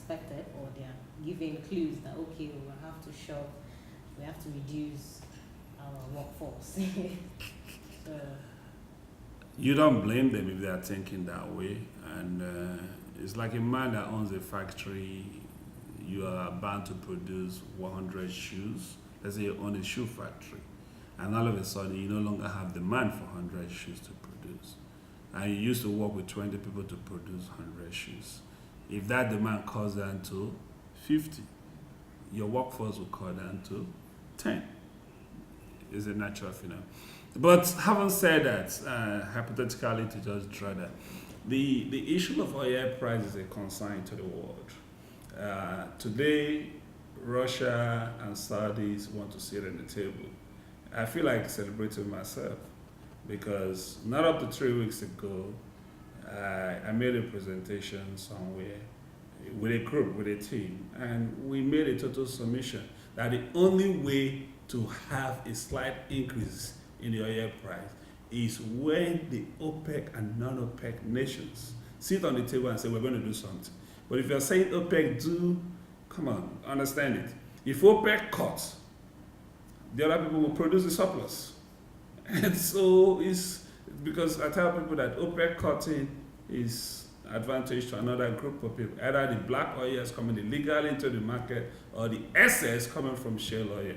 expected, or they are giving clues that okay, we will have to shop, we have to reduce our workforce. So You don't blame them if they are thinking that way. And it's like a man that owns a factory. You are bound to produce 100 shoes. Let's say you own a shoe factory. And all of a sudden, you no longer have demand for 100 shoes to produce. And you used to work with 20 people to produce 100 shoes. If that demand cuts down to 50, your workforce will cut down to 10. It's a natural phenomenon. But having said that, hypothetically to just draw that, the issue of oil price is a concern to the world. Today, Russia and Saudis want to sit at the table. I feel like celebrating myself because not up to 3 weeks ago, I made a presentation somewhere with a group, with a team, and we made a total submission that the only way to have a slight increase in the oil price is when the OPEC and non-OPEC nations sit on the table and say, we're going to do something. But if you're saying OPEC do, come on, understand it. If OPEC cuts, the other people will produce a surplus. And so it's because I tell people that OPEC cutting is advantage to another group of people. Either the black oil is coming illegally into the market or the excess coming from shale oil.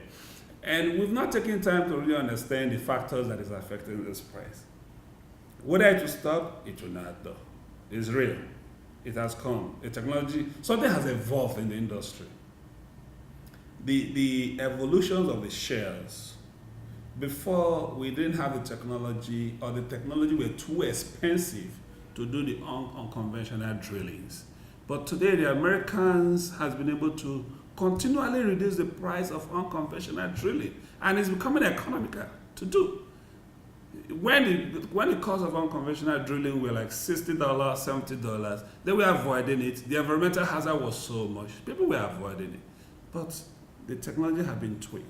And we've not taken time to really understand the factors that is affecting this price. Whether it will stop, it will not though. It's real. It has come. The technology, something has evolved in the industry. The evolutions of the shares, before we didn't have the technology, or the technology were too expensive to do the unconventional drillings. But today the Americans has been able to continually reduce the price of unconventional drilling, and it's becoming economical to do. When the cost of unconventional drilling were like $60, $70, they were avoiding it. The environmental hazard was so much, people were avoiding it. But the technology has been tweaked.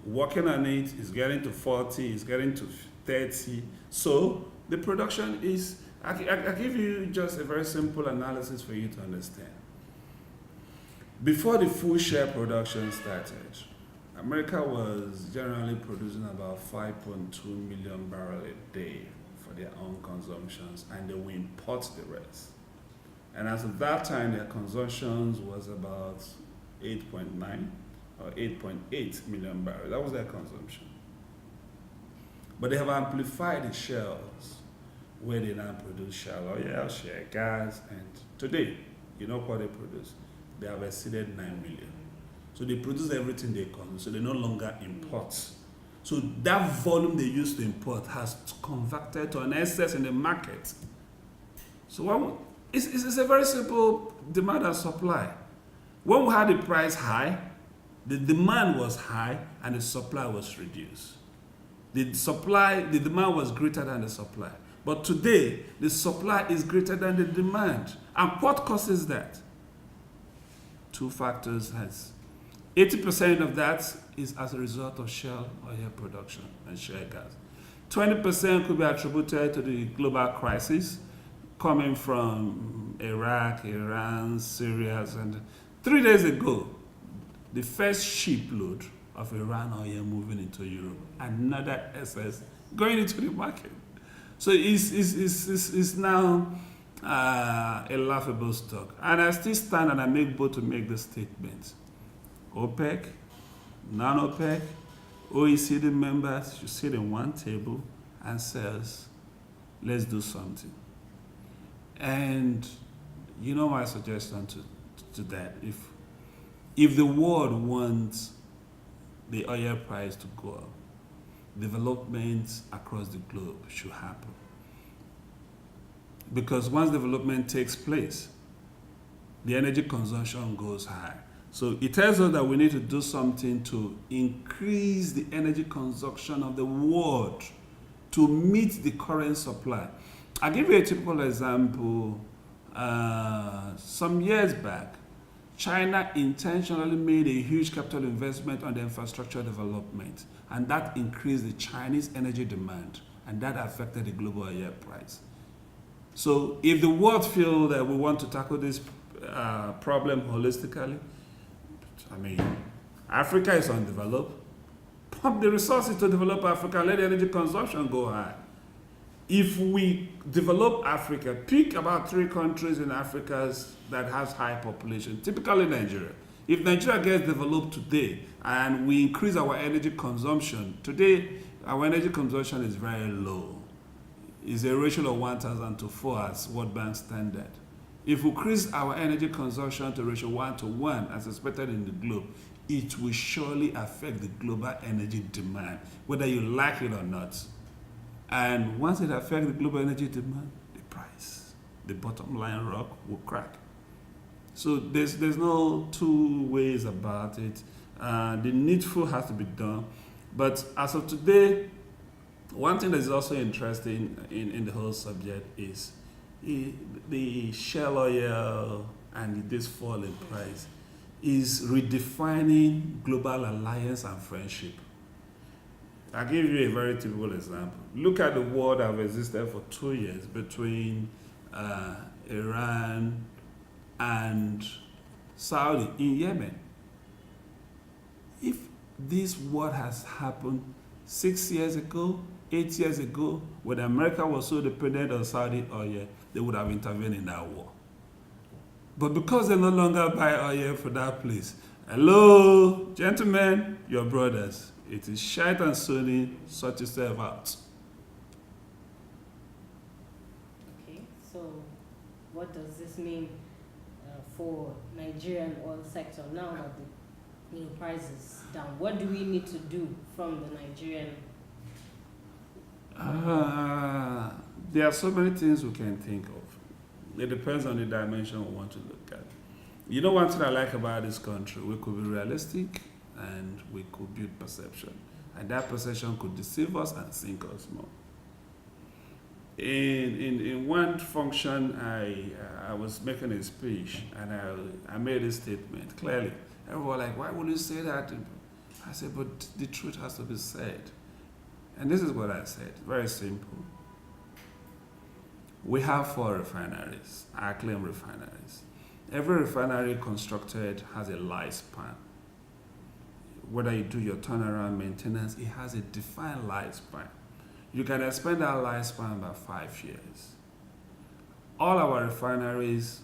Working on it is getting to 40, it's getting to 30. So the production is, I give you just a very simple analysis for you to understand. Before the full share production started, America was generally producing about 5.2 million barrels a day for their own consumptions, and they will import the rest. And as of that time, their consumptions was about 8.9 or 8.8 million barrels. That was their consumption. But they have amplified the shales where they now produce shale oil, shale gas, and today, you know what they produce? They have exceeded 9 million. So they produce everything they consume, so they no longer import. So that volume they used to import has converted to an excess in the market. So it's a very simple demand and supply. When we had the price high, the demand was high and the supply was reduced. The demand was greater than the supply. But today, the supply is greater than the demand. And what causes that? Two factors. 80% of that is as a result of shale oil production and shale gas. 20% could be attributed to the global crisis coming from Iraq, Iran, Syria. And 3 days ago, the first shipload of Iran oil moving into Europe, another excess going into the market. So it's now a laughable stock. And I still stand and I'm able to make the statement. OPEC, non-OPEC, OECD members should sit in one table and says, let's do something. And you know my suggestion to that. If the world wants the oil price to go up, developments across the globe should happen. Because once development takes place, the energy consumption goes high. So it tells us that we need to do something to increase the energy consumption of the world to meet the current supply. I'll give you a typical example. Some years back, China intentionally made a huge capital investment on the infrastructure development, and that increased the Chinese energy demand, and that affected the global oil price. So if the world feels that we want to tackle this problem holistically. I mean, Africa is undeveloped. Pump the resources to develop Africa, let the energy consumption go high. If we develop Africa, pick about 3 countries in Africa that has high population, typically Nigeria. If Nigeria gets developed today and we increase our energy consumption, today our energy consumption is very low. It's a ratio of 1,000 to 4 as World Bank standard. If we increase our energy consumption to ratio 1 to 1 as expected in the globe, it will surely affect the global energy demand, whether you like it or not. And once it affects the global energy demand, the price, the bottom line rock will crack. So there's no 2 ways about it. The needful has to be done. But as of today, one thing that is also interesting in the whole subject is the shale oil and this fall in price is redefining global alliance and friendship. I'll give you a very typical example. Look at the war that have existed for 2 years between Iran and Saudi in Yemen. If this war has happened 6 years ago, 8 years ago, when America was so dependent on Saudi oil, they would have intervened in that war. But because they no longer buy oil for that place, hello, gentlemen, your brothers, it is shite and Sunni, sort yourself out. Okay, so what does this mean for Nigerian oil sector now that the price is down? What do we need to do from the Nigerian? There are so many things we can think of. It depends on the dimension we want to look at. You know, one thing I like about this country, we could be realistic and we could build perception. And that perception could deceive us and sink us more. In one function, I was making a speech and I made a statement clearly. Everyone was like, why would you say that? I said, but the truth has to be said. And this is what I said, very simple. We have 4 refineries, acclaimed refineries. Every refinery constructed has a lifespan. Whether you do your turnaround maintenance, it has a defined lifespan. You can expand that lifespan by 5 years. All our refineries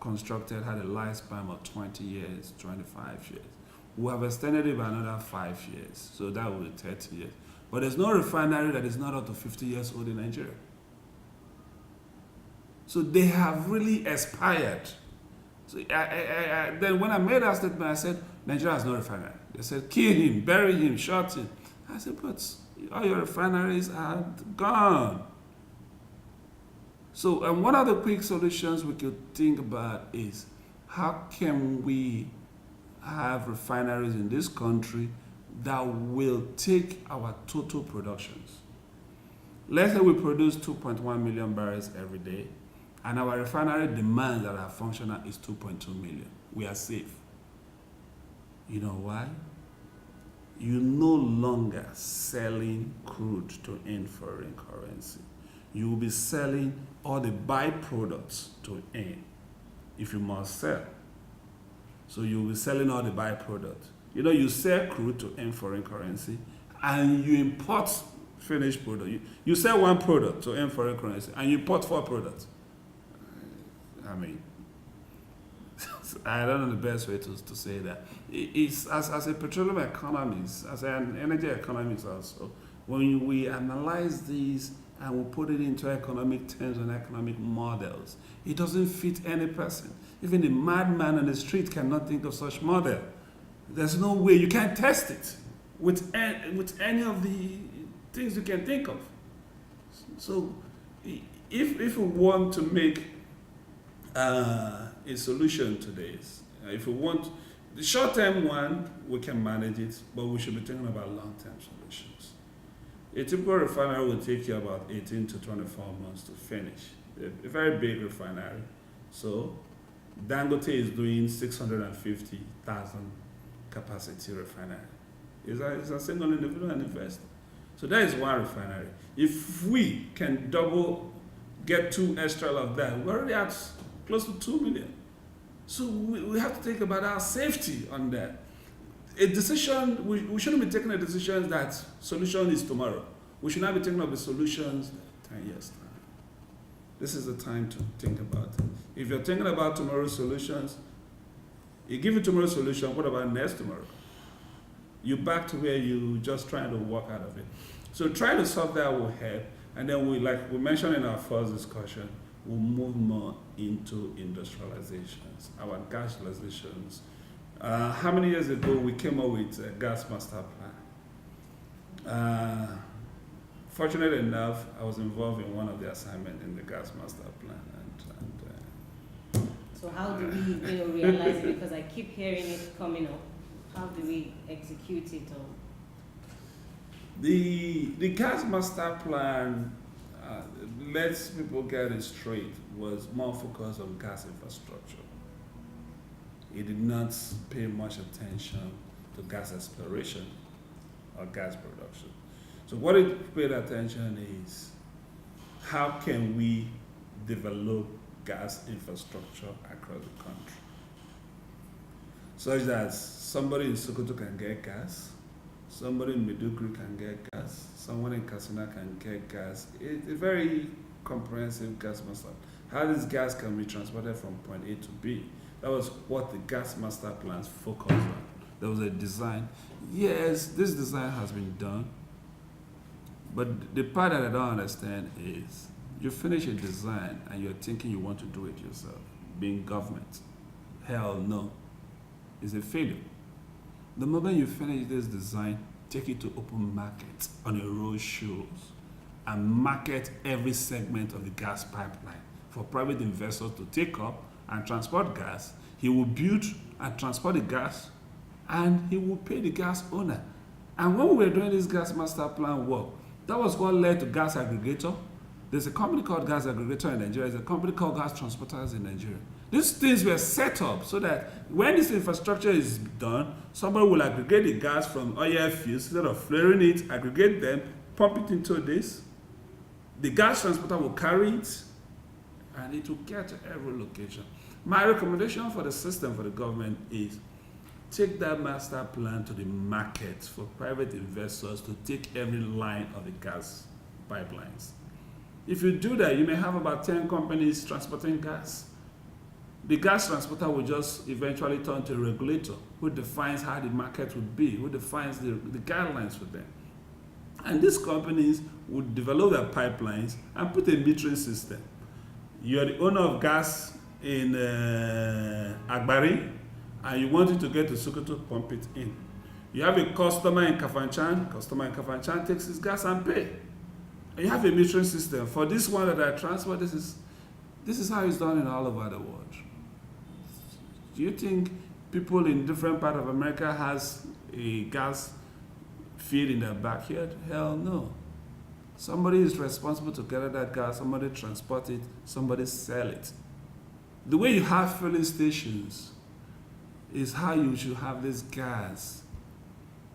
constructed had a lifespan of 20 years, 25 years. We have extended it by another 5 years, so that will be 30 years. But there's no refinery that is not up to 50 years old in Nigeria. So they have really expired. So then when I made that statement, I said, Nigeria has no refinery. They said, kill him, bury him, shot him. I said, but all your refineries are gone. So one of the quick solutions we could think about is, how can we have refineries in this country that will take our total productions? Let's say we produce 2.1 million barrels every day, and our refinery demand that are functional is 2.2 million. We are safe. You know why? You're no longer selling crude to earn foreign currency. You will be selling all the byproducts to earn, if you must sell. So you will be selling all the byproducts. You know, you sell crude to earn foreign currency, and you import finished product. You sell one product to earn foreign currency, and you import 4 products. I mean, I don't know the best way to say that. It's as a petroleum economist, as an energy economist also, when we analyze these and we put it into economic terms and economic models, it doesn't fit any person. Even the madman on the street cannot think of such model. There's no way. You can't test it with any of the things you can think of. So if we want to make a solution to this, if we want the short-term one, we can manage it, but we should be thinking about long-term solutions. A typical refinery will take you about 18 to 24 months to finish. A very big refinery. So Dangote is doing 650,000 capacity refinery. It's a single individual investor. So that is one refinery. If we can get 2 extra of that, we're already at close to 2 million. So we have to think about our safety on that. A decision, we shouldn't be taking a decision that solution is tomorrow. We should not be thinking of the solutions 10 years time. This is the time to think about it. If you're thinking about tomorrow's solutions, you give you tomorrow's solution, what about next tomorrow? You're back to where you just trying to walk out of it. So try to solve that will help, and then we, like we mentioned in our first discussion, we'll move more into industrializations, our gaslizations. How many years ago we came up with a gas master plan? Fortunate enough, I was involved in one of the assignments in the gas master plan. So how do we realize it? Because I keep hearing it coming up. How do we execute it? Or the gas master plan, let's people get it straight, was more focused on gas infrastructure. It did not pay much attention to gas exploration or gas production. So what it paid attention is, how can we develop gas infrastructure across the country such that somebody in Sokoto can get gas, somebody in Maiduguri can get gas, someone in Katsina can get gas. It's a very comprehensive gas master. How this gas can be transported from point A to B. That was what the gas master plans focused on. There was a design. Yes, this design has been done, but the part that I don't understand is, you finish a design and you're thinking you want to do it yourself, being government. Hell no. It's a failure. The moment you finish this design, take it to open market on a road shows and market every segment of the gas pipeline for private investors to take up and transport gas. He will build and transport the gas, and he will pay the gas owner. And when we were doing this gas master plan work, that was what led to gas aggregator. There's a company called Gas Aggregator in Nigeria. There's a company called Gas Transporters in Nigeria. These things were set up so that when this infrastructure is done, somebody will aggregate the gas from oil fields, instead of flaring it, aggregate them, pump it into this. The gas transporter will carry it, and it will get to every location. My recommendation for the system, for the government, is take that master plan to the market for private investors to take every line of the gas pipelines. If you do that, you may have about 10 companies transporting gas. The gas transporter will just eventually turn to a regulator who defines how the market would be, who defines the guidelines for them. And these companies would develop their pipelines and put a metering system. You're the owner of gas in Agbari, and you want it to get to Sokoto, pump it in. You have a customer in Kafanchan takes his gas and pay. And you have a metering system. For this one that I transport, this is how it's done in all over the world. Do you think people in different parts of America has a gas field in their backyard? Hell no. Somebody is responsible to gather that gas, somebody transport it, somebody sell it. The way you have filling stations is how you should have this gas.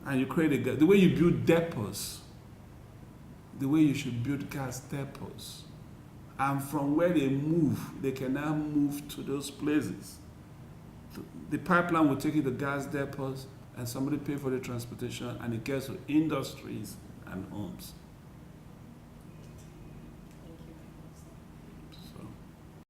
And you create a gas. The way you build depots, the way you should build gas depots. And from where they move, they can now move to those places. The pipeline will take you to gas depots, and somebody pay for the transportation, and it gets to industries and homes.